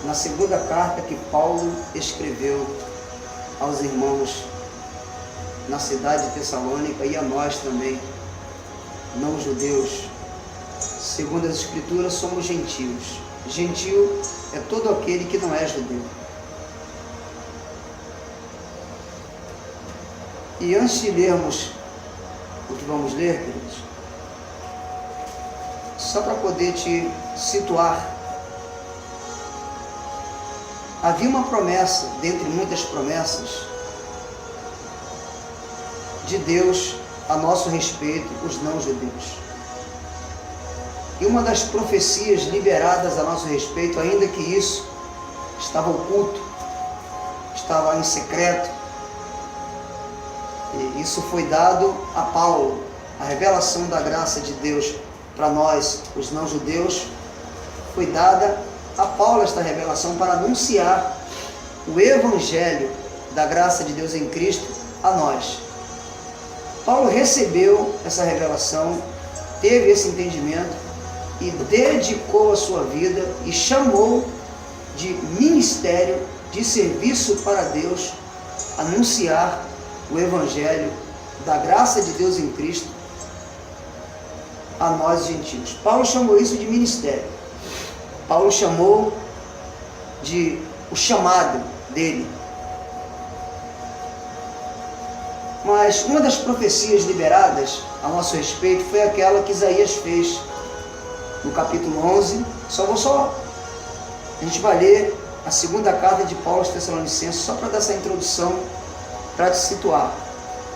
na segunda carta que Paulo escreveu aos irmãos na cidade de Tessalônica e a nós também, não judeus. Segundo as Escrituras, somos gentios. Gentio é todo aquele que não é judeu. E antes de lermos o que vamos ler, queridos, só para poder te situar, havia uma promessa, dentre muitas promessas, de Deus a nosso respeito, os não-judeus. E uma das profecias liberadas a nosso respeito, ainda que isso estava oculto, estava em secreto, e isso foi dado a Paulo, a revelação da graça de Deus para nós, os não-judeus, foi dada a Paulo esta revelação para anunciar o Evangelho da graça de Deus em Cristo a nós. Paulo recebeu essa revelação, teve esse entendimento e dedicou a sua vida e chamou de ministério, de serviço para Deus, anunciar o Evangelho da graça de Deus em Cristo a nós gentios. Paulo chamou isso de ministério. Paulo chamou de o chamado dele. Mas uma das profecias liberadas a nosso respeito foi aquela que Isaías fez no capítulo 11. A gente vai ler a segunda carta de Paulo aos Tessalonicenses, só para dar essa introdução, para te situar.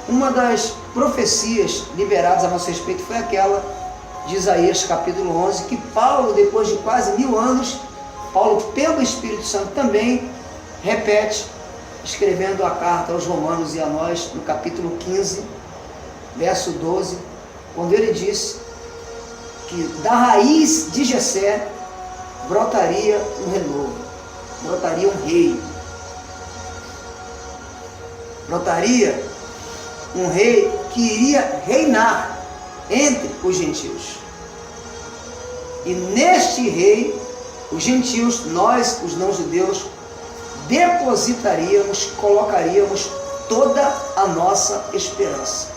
Uma das profecias liberadas a nosso respeito foi aquela de Isaías capítulo 11, que Paulo, depois de quase 1000 anos, Paulo, pelo Espírito Santo, também repete, escrevendo a carta aos Romanos e a nós, no capítulo 15, verso 12, quando ele disse que da raiz de Jessé brotaria um renovo, brotaria um rei, brotaria um rei que iria reinar entre os gentios. E neste rei, os gentios, nós, os não-judeus, depositaríamos, colocaríamos toda a nossa esperança.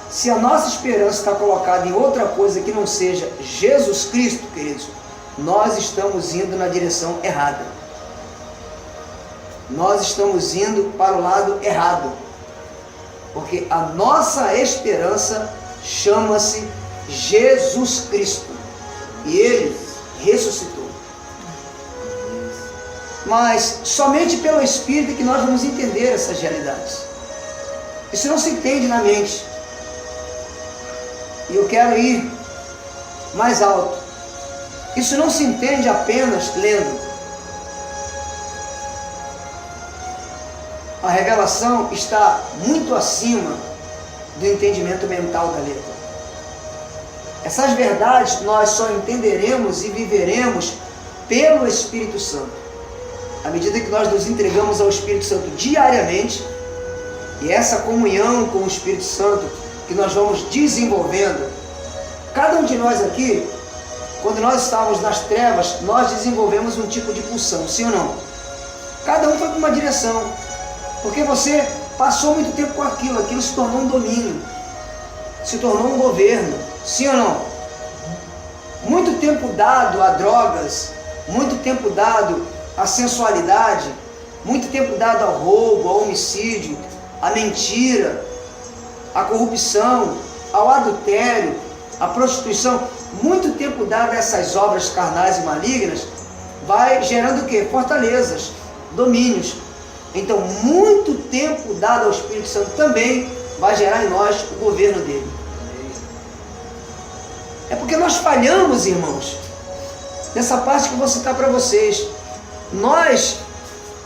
Se a nossa esperança está colocada em outra coisa que não seja Jesus Cristo, queridos, nós estamos indo na direção errada. Nós estamos indo para o lado errado. Porque a nossa esperança chama-se Jesus Cristo. E Ele ressuscitou. Mas somente pelo Espírito que nós vamos entender essas realidades. Isso não se entende na mente. E eu quero ir mais alto. Isso não se entende apenas lendo. A revelação está muito acima do entendimento mental da letra. Essas verdades nós só entenderemos e viveremos pelo Espírito Santo. À medida que nós nos entregamos ao Espírito Santo diariamente, e essa comunhão com o Espírito Santo que nós vamos desenvolvendo, cada um de nós aqui, quando nós estávamos nas trevas, nós desenvolvemos um tipo de pulsão, sim ou não? Cada um foi para uma direção, porque você passou muito tempo com aquilo se tornou um domínio, se tornou um governo, sim ou não? Muito tempo dado a drogas, muito tempo dado à sensualidade, muito tempo dado ao roubo, ao homicídio, à mentira, à corrupção, ao adultério, à prostituição, muito tempo dado a essas obras carnais e malignas, vai gerando o quê? Fortalezas, domínios. Então, muito tempo dado ao Espírito Santo também vai gerar em nós o governo dele. É porque nós falhamos, irmãos, nessa parte que eu vou citar para vocês. Nós,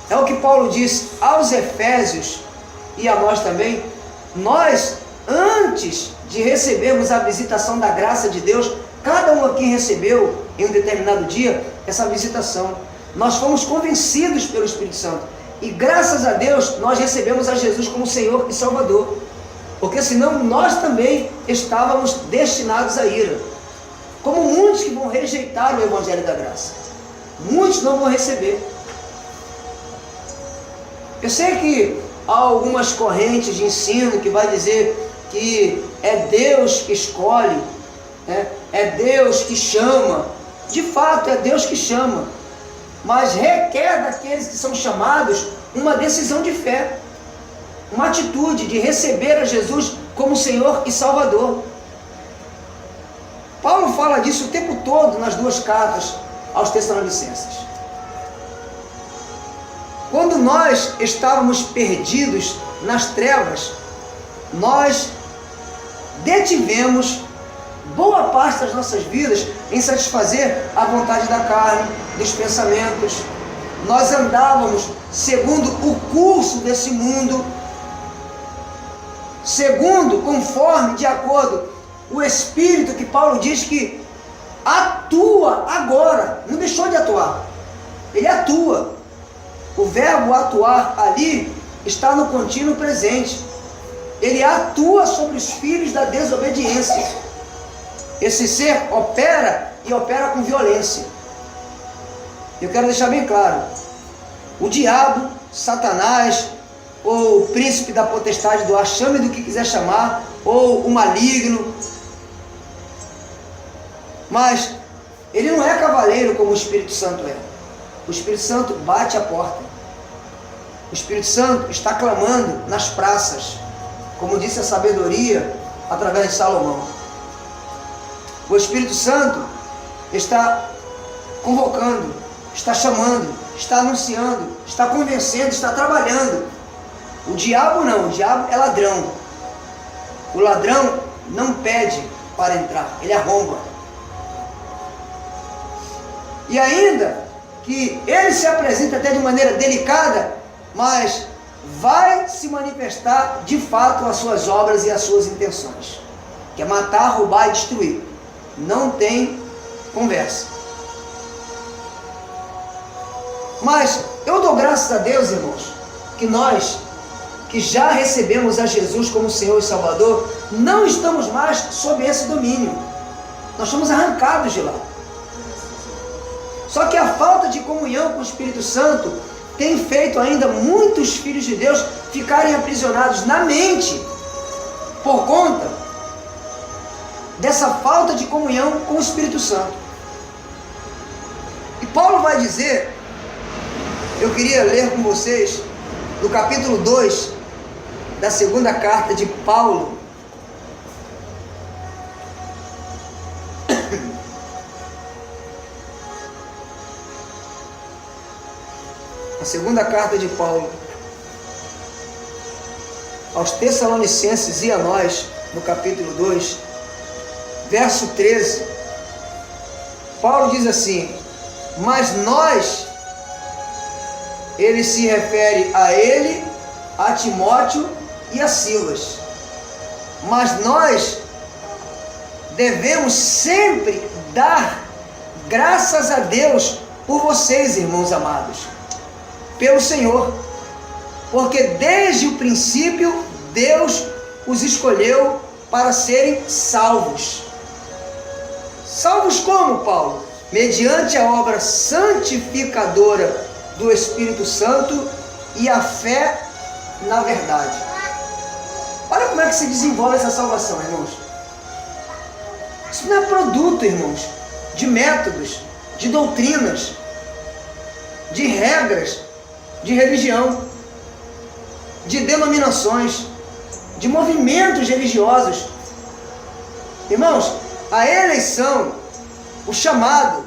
é o que Paulo disse aos Efésios e a nós também, nós, antes de recebermos a visitação da graça de Deus, cada um aqui recebeu em um determinado dia essa visitação. Nós fomos convencidos pelo Espírito Santo. E graças a Deus nós recebemos a Jesus como Senhor e Salvador. Porque senão nós também estávamos destinados à ira. Como muitos que vão rejeitar o Evangelho da Graça. muitos não vão receber. Eu sei que há algumas correntes de ensino que vai dizer que é Deus que escolhe, né? É Deus que chama. De fato, é Deus que chama, mas requer daqueles que são chamados uma decisão de fé, uma atitude de receber a Jesus como Senhor e Salvador. Paulo fala disso o tempo todo nas duas cartas aos Tessalonicenses. Quando nós estávamos perdidos nas trevas, nós detivemos boa parte das nossas vidas em satisfazer a vontade da carne, dos pensamentos. Nós andávamos segundo o curso desse mundo, segundo, conforme, de acordo, o Espírito que Paulo diz que atua agora, não deixou de atuar, ele atua. O verbo atuar ali está no contínuo presente. Ele atua sobre os filhos da desobediência. Esse ser opera e opera com violência. Eu quero deixar bem claro: o diabo, Satanás, ou o príncipe da potestade do ar, chame do que quiser chamar, ou o maligno, mas ele não é cavaleiro como o Espírito Santo é. O Espírito Santo bate a porta. O Espírito Santo está clamando nas praças, como disse a sabedoria através de Salomão. O Espírito Santo está convocando, está chamando, está anunciando, está convencendo, está trabalhando. O diabo não, o diabo é ladrão. O ladrão não pede para entrar, ele arromba. E ainda que ele se apresenta até de maneira delicada, mas vai se manifestar de fato as suas obras e as suas intenções, que é matar, roubar e destruir. Não tem conversa. Mas eu dou graças a Deus, irmãos, que nós, que já recebemos a Jesus como Senhor e Salvador, não estamos mais sob esse domínio. Nós somos arrancados de lá. Só que a falta de comunhão com o Espírito Santo tem feito ainda muitos filhos de Deus ficarem aprisionados na mente por conta dessa falta de comunhão com o Espírito Santo. E Paulo vai dizer, eu queria ler com vocês, no capítulo 2 da segunda carta de Paulo, a segunda carta de Paulo aos Tessalonicenses e a nós, no capítulo 2, verso 13, Paulo diz assim: mas nós, ele se refere a ele, a Timóteo e a Silas, mas nós devemos sempre dar graças a Deus por vocês, irmãos amados, pelo Senhor, porque desde o princípio Deus os escolheu para serem salvos. Salvos como, Paulo? Mediante a obra santificadora do Espírito Santo e a fé na verdade. Olha como é que se desenvolve essa salvação, irmãos. Isso não é produto, irmãos, de métodos, de doutrinas, de regras, de religião, de denominações, de movimentos religiosos. Irmãos, a eleição, o chamado,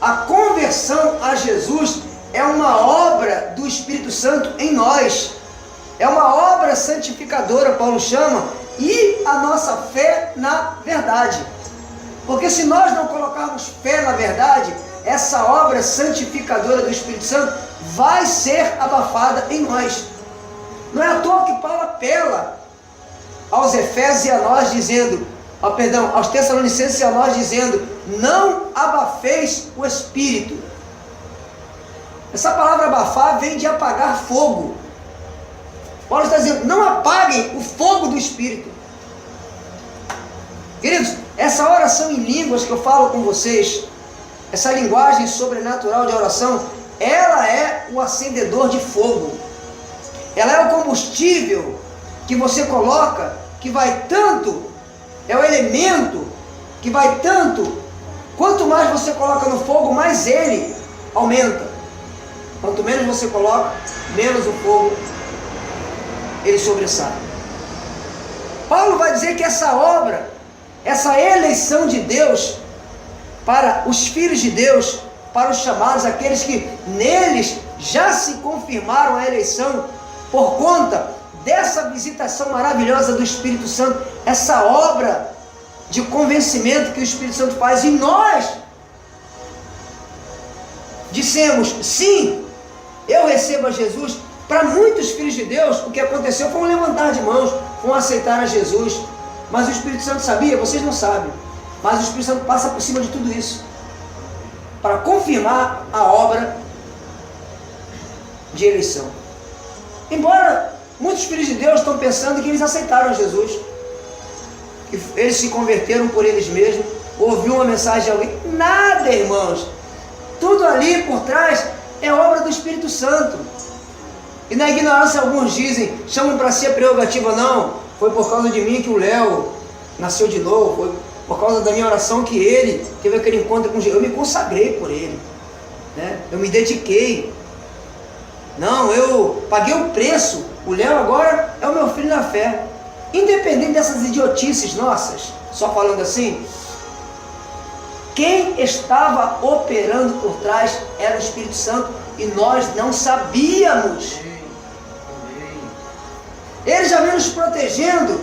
a conversão a Jesus é uma obra do Espírito Santo em nós. É uma obra santificadora, Paulo chama, e a nossa fé na verdade. Porque se nós não colocarmos fé na verdade, essa obra santificadora do Espírito Santo vai ser abafada em nós. Não é à toa que Paulo apela aos Efésios e a nós dizendo, aos Tessalonicenses e a nós dizendo, não abafeis o Espírito. Essa palavra abafar vem de apagar fogo. Paulo está dizendo, não apaguem o fogo do Espírito. Queridos, essa oração em línguas que eu falo com vocês, essa linguagem sobrenatural de oração, ela é o acendedor de fogo. Ela é o combustível que você coloca, que vai tanto, é o elemento que vai tanto, quanto mais você coloca no fogo, mais ele aumenta. Quanto menos você coloca, menos o fogo ele sobressai. Paulo vai dizer que essa obra, essa eleição de Deus para os filhos de Deus, para os chamados, aqueles que neles já se confirmaram a eleição por conta dessa visitação maravilhosa do Espírito Santo, essa obra de convencimento que o Espírito Santo faz, e nós dissemos, sim, eu recebo a Jesus. Para muitos filhos de Deus, o que aconteceu foi um levantar de mãos, foi um aceitar a Jesus, mas o Espírito Santo sabia, vocês não sabem, mas o Espírito Santo passa por cima de tudo isso, para confirmar a obra de eleição. Embora muitos filhos de Deus estão pensando que eles aceitaram Jesus, que eles se converteram por eles mesmos, ouviu uma mensagem de alguém, nada, irmãos, tudo ali por trás é obra do Espírito Santo. E na ignorância alguns dizem, chamam para si a prerrogativa, não, foi por causa de mim que o Léo nasceu de novo, foi por causa da minha oração que ele teve aquele encontro com Jesus, eu me consagrei por ele, né? Eu me dediquei, não, eu paguei o preço, o Léo agora é o meu filho na fé. Independente dessas idiotices nossas, só falando assim, quem estava operando por trás era o Espírito Santo, e nós não sabíamos. Ele já vinha nos protegendo,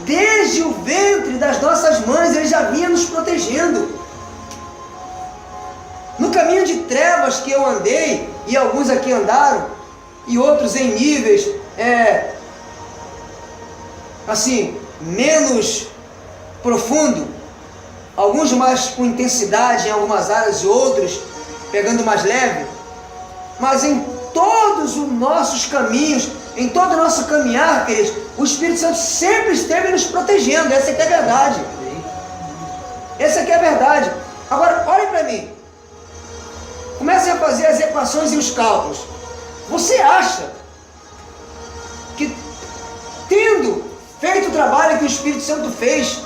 desde o ventre das nossas mães, ele já vinha nos protegendo. No caminho de trevas que eu andei, e alguns aqui andaram, e outros em níveis, assim, menos profundo, alguns mais com intensidade em algumas áreas e outros pegando mais leve, mas em todos os nossos caminhos, em todo o nosso caminhar, queridos, o Espírito Santo sempre esteve nos protegendo. Essa aqui é a verdade. Essa aqui é a verdade. Agora, olhem para mim. Comecem a fazer as equações e os cálculos. Você acha que, tendo feito o trabalho que o Espírito Santo fez,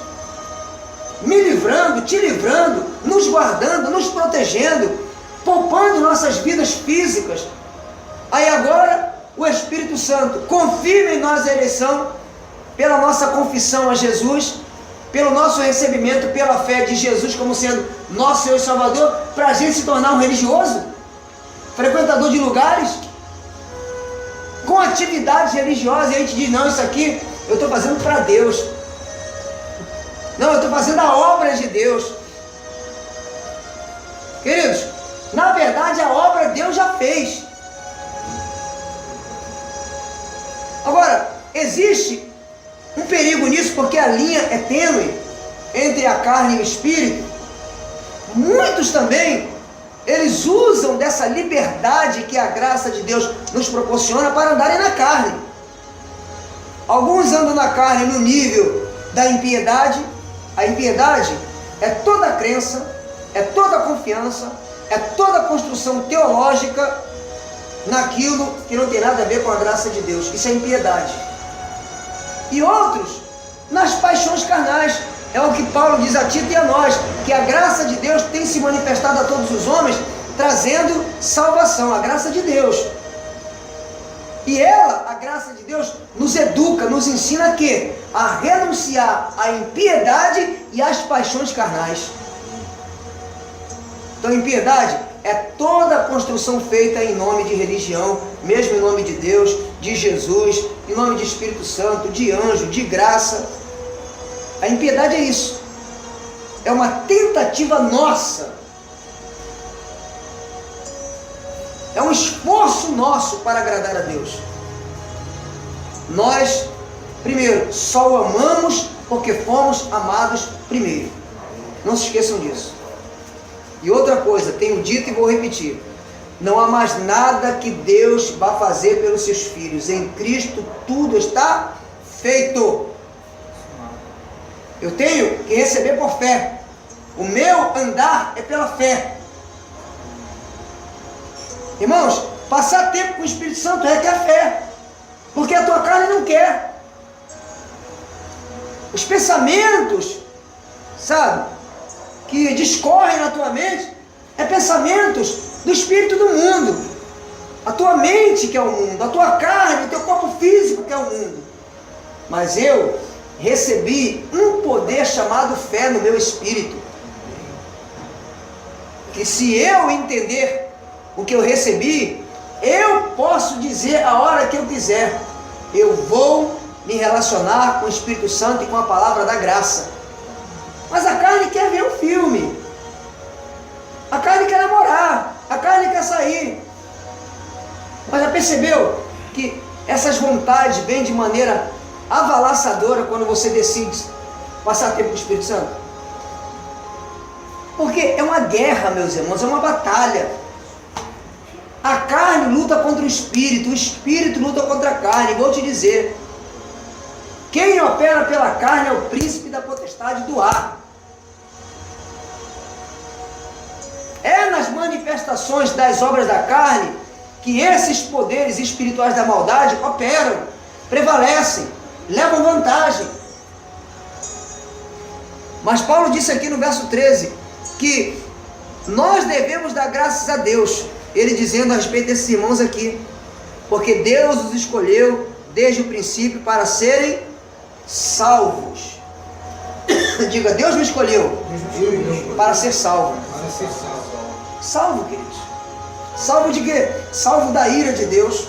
me livrando, te livrando, nos guardando, nos protegendo, poupando nossas vidas físicas, aí agora o Espírito Santo confirma em nós a eleição pela nossa confissão a Jesus, pelo nosso recebimento, pela fé de Jesus como sendo nosso Senhor e Salvador, para a gente se tornar um religioso, frequentador de lugares, com atividades religiosas, e a gente diz, não, isso aqui eu estou fazendo para Deus, não, eu estou fazendo a obra de Deus. Queridos, na verdade a obra Deus já fez. Agora, existe um perigo nisso, porque a linha é tênue entre a carne e o espírito. Muitos também, eles usam dessa liberdade que a graça de Deus nos proporciona para andarem na carne. Alguns andam na carne no nível da impiedade. A impiedade é toda a crença, é toda a confiança, é toda a construção teológica naquilo que não tem nada a ver com a graça de Deus. Isso é impiedade. E outros, nas paixões carnais. É o que Paulo diz a Tito e a nós, que a graça de Deus tem se manifestado a todos os homens, trazendo salvação, a graça de Deus. E ela, a graça de Deus, nos educa, nos ensina a renunciar à impiedade e às paixões carnais. Então, impiedade é toda a construção feita em nome de religião, mesmo em nome de Deus, de Jesus, em nome de Espírito Santo, de anjo, de graça. A impiedade é isso. É uma tentativa nossa. É um esforço nosso para agradar a Deus. Nós, primeiro, só o amamos porque fomos amados primeiro. Não se esqueçam disso. E outra coisa, tenho dito e vou repetir. Não há mais nada que Deus vá fazer pelos seus filhos. Em Cristo tudo está feito. Eu tenho que receber por fé. O meu andar é pela fé. Irmãos, passar tempo com o Espírito Santo requer fé, porque a tua carne não quer. Os pensamentos, sabe, que discorrem na tua mente, é pensamentos do espírito do mundo. A tua mente que é o mundo, a tua carne, o teu corpo físico que é o mundo. Mas eu recebi um poder chamado fé no meu espírito, que se eu entender o que eu recebi, eu posso dizer a hora que eu quiser, eu vou me relacionar com o Espírito Santo e com a palavra da graça. Mas a carne quer ver um filme, a carne quer namorar, a carne quer sair. Mas já percebeu que essas vontades vêm de maneira avalaçadora quando você decide passar tempo com o Espírito Santo? Porque é uma guerra, meus irmãos, é uma batalha. A carne luta contra o espírito luta contra a carne. Vou te dizer, quem opera pela carne é o príncipe da potestade do ar. É nas manifestações das obras da carne que esses poderes espirituais da maldade operam, prevalecem, levam vantagem. Mas Paulo disse aqui no verso 13 que nós devemos dar graças a Deus, ele dizendo a respeito desses irmãos aqui, porque Deus os escolheu desde o princípio para serem salvos. Diga, Deus me escolheu para ser salvo. Salvo, queridos. Salvo de quê? Salvo da ira de Deus,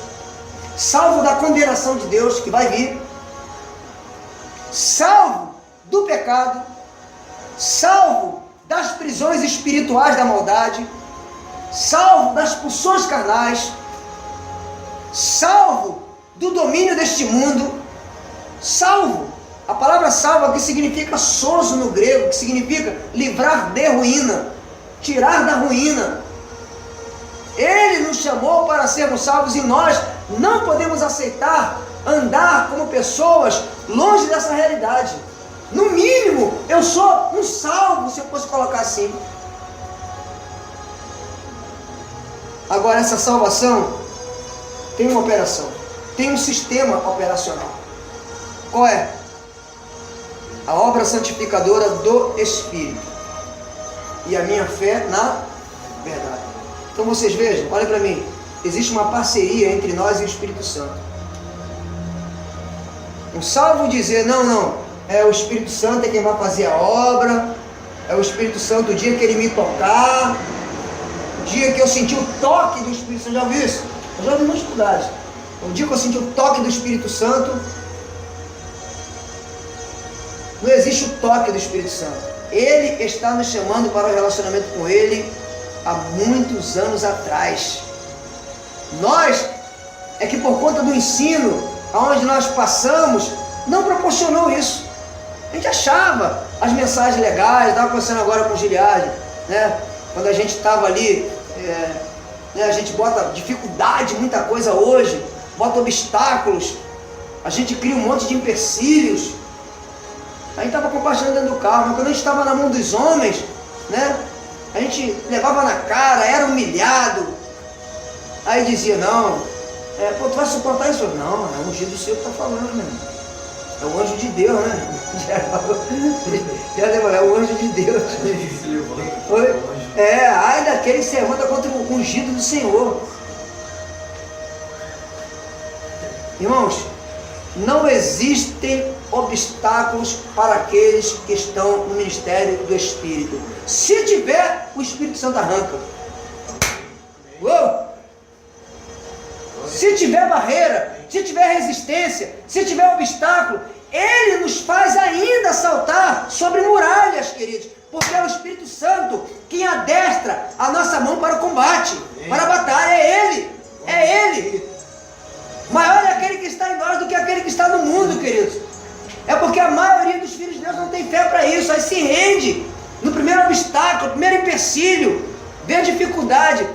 salvo da condenação de Deus que vai vir, salvo do pecado, salvo das prisões espirituais da maldade, salvo das pulsões carnais, salvo do domínio deste mundo, salvo. A palavra salvo aqui significa sozo no grego, que significa livrar de ruína, tirar da ruína. Ele nos chamou para sermos salvos e nós não podemos aceitar andar como pessoas longe dessa realidade. No mínimo, eu sou um salvo, se eu fosse colocar assim. Agora, essa salvação tem uma operação, tem um sistema operacional. Qual é? A obra santificadora do Espírito e a minha fé na verdade. Então vocês vejam, olha para mim, existe uma parceria entre nós e o Espírito Santo. Um salvo dizer, não, é o Espírito Santo é quem vai fazer a obra, é o Espírito Santo, o dia que ele me tocar, o dia que eu senti o toque do Espírito Santo, já ouviu isso? Eu já ouvi muitas dificuldades. O dia que eu senti o toque do Espírito Santo, não existe o toque do Espírito Santo. Ele está nos chamando para o relacionamento com Ele há muitos anos atrás. Nós, é que por conta do ensino, aonde nós passamos, não proporcionou isso. A gente achava as mensagens legais, estava conversando agora com o Giliard, né? Quando a gente estava ali, a gente bota dificuldade, muita coisa hoje, bota obstáculos, a gente cria um monte de empecilhos. A gente estava compartilhando dentro do carro, mas quando a gente estava na mão dos homens, né? A gente levava na cara, era humilhado. Aí dizia, não, tu vai suportar isso? Não, é o ungido do Senhor que está falando, né? É o anjo de Deus, né? É o anjo de Deus. Ai daquele que se levanta contra o ungido do Senhor. Irmãos, não existem obstáculos para aqueles que estão no ministério do Espírito. Se tiver, o Espírito Santo arranca. Uou! Se tiver barreira, se tiver resistência, se tiver obstáculo, Ele nos faz ainda saltar sobre muralhas, queridos, porque é o Espírito Santo quem adestra a nossa mão para o combate, para a batalha. É Ele. Maior é aquele que está em nós do que aquele que está no mundo, queridos. É porque a maioria dos filhos de Deus não tem fé para isso, aí se rende no primeiro obstáculo, no primeiro empecilho, vê a dificuldade.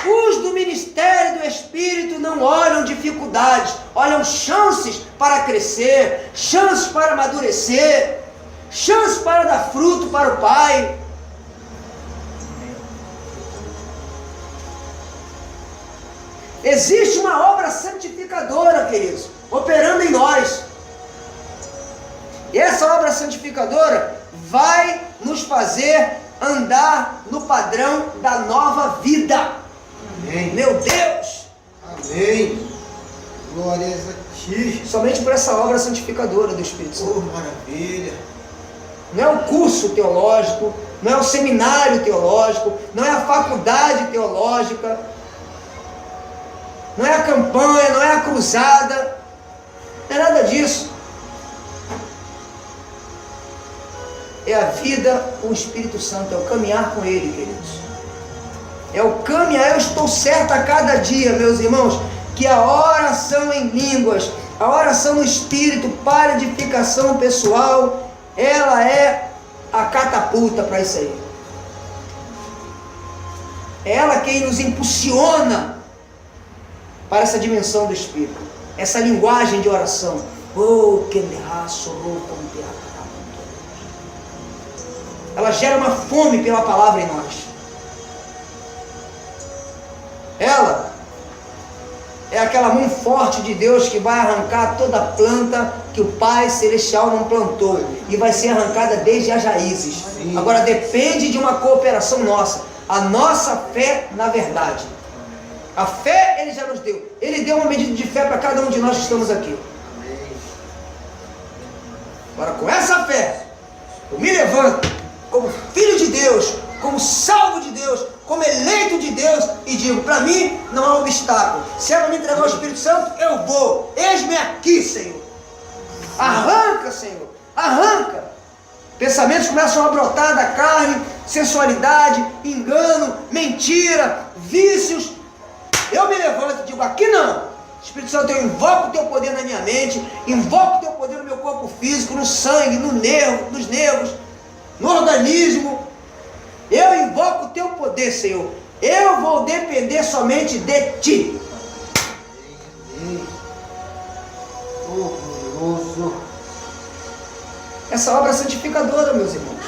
Os do ministério do Espírito não olham dificuldades, olham chances para crescer, chances para amadurecer, chances para dar fruto para o Pai. Existe uma obra santificadora, queridos, operando em nós. E essa obra santificadora vai nos fazer andar no padrão da nova vida. Amém. Meu Deus! Amém. Glórias a Ti. Somente por essa obra santificadora do Espírito Santo. Oh, maravilha. Não é o curso teológico, não é o seminário teológico, não é a faculdade teológica, não é a campanha, não é a cruzada, não é nada disso. É a vida com o Espírito Santo, é o caminhar com Ele, queridos. É o caminhar. Eu estou certo a cada dia, meus irmãos, que a oração em línguas, a oração no Espírito para edificação pessoal, ela é a catapulta para isso aí. É ela quem nos impulsiona para essa dimensão do Espírito, essa linguagem de oração. Oh, que ela gera uma fome pela palavra em nós. Ela é aquela mão forte de Deus que vai arrancar toda a planta que o Pai Celestial não plantou e vai ser arrancada desde as raízes. Sim. Agora depende de uma cooperação nossa, a nossa fé na verdade. A fé Ele já nos deu. Ele deu uma medida de fé para cada um de nós que estamos aqui. Agora com essa fé, eu me levanto como filho de Deus, como salvo de Deus, como eleito de Deus, e digo, para mim não há obstáculo. Se ela me entregar o Espírito Santo, eu vou. Eis-me aqui, Senhor. Arranca, Senhor, arranca. Pensamentos começam a brotar da carne, sensualidade, engano, mentira, vícios. Eu me levanto e digo, aqui não. Espírito Santo, eu invoco o teu poder na minha mente, invoco o teu poder no meu corpo físico, no sangue, no nervo, nos nervos, no organismo. Eu invoco o teu poder, Senhor. Eu vou depender somente de Ti. Oh, glorioso. Essa obra santificadora, meus irmãos,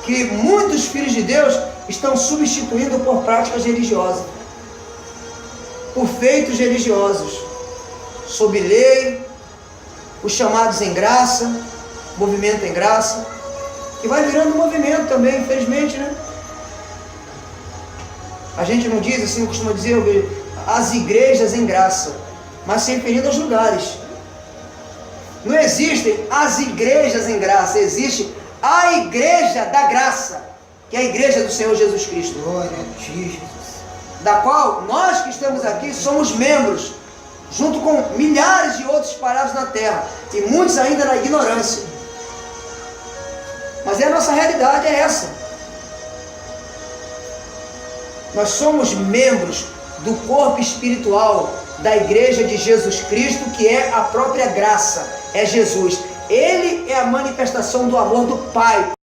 que muitos filhos de Deus estão substituindo por práticas religiosas, por feitos religiosos, sob lei, os chamados em graça, movimento em graça, que vai virando movimento também, infelizmente, né? A gente não diz assim, costuma dizer, as igrejas em graça, mas se referindo aos lugares. Não existem as igrejas em graça, existe a igreja da graça, que é a igreja do Senhor Jesus Cristo. Glória a Ti, Jesus. Da qual nós que estamos aqui somos membros, junto com milhares de outros espalhados na terra, e muitos ainda na ignorância. Mas a nossa realidade é essa. Nós somos membros do corpo espiritual da igreja de Jesus Cristo, que é a própria graça, é Jesus. Ele é a manifestação do amor do Pai.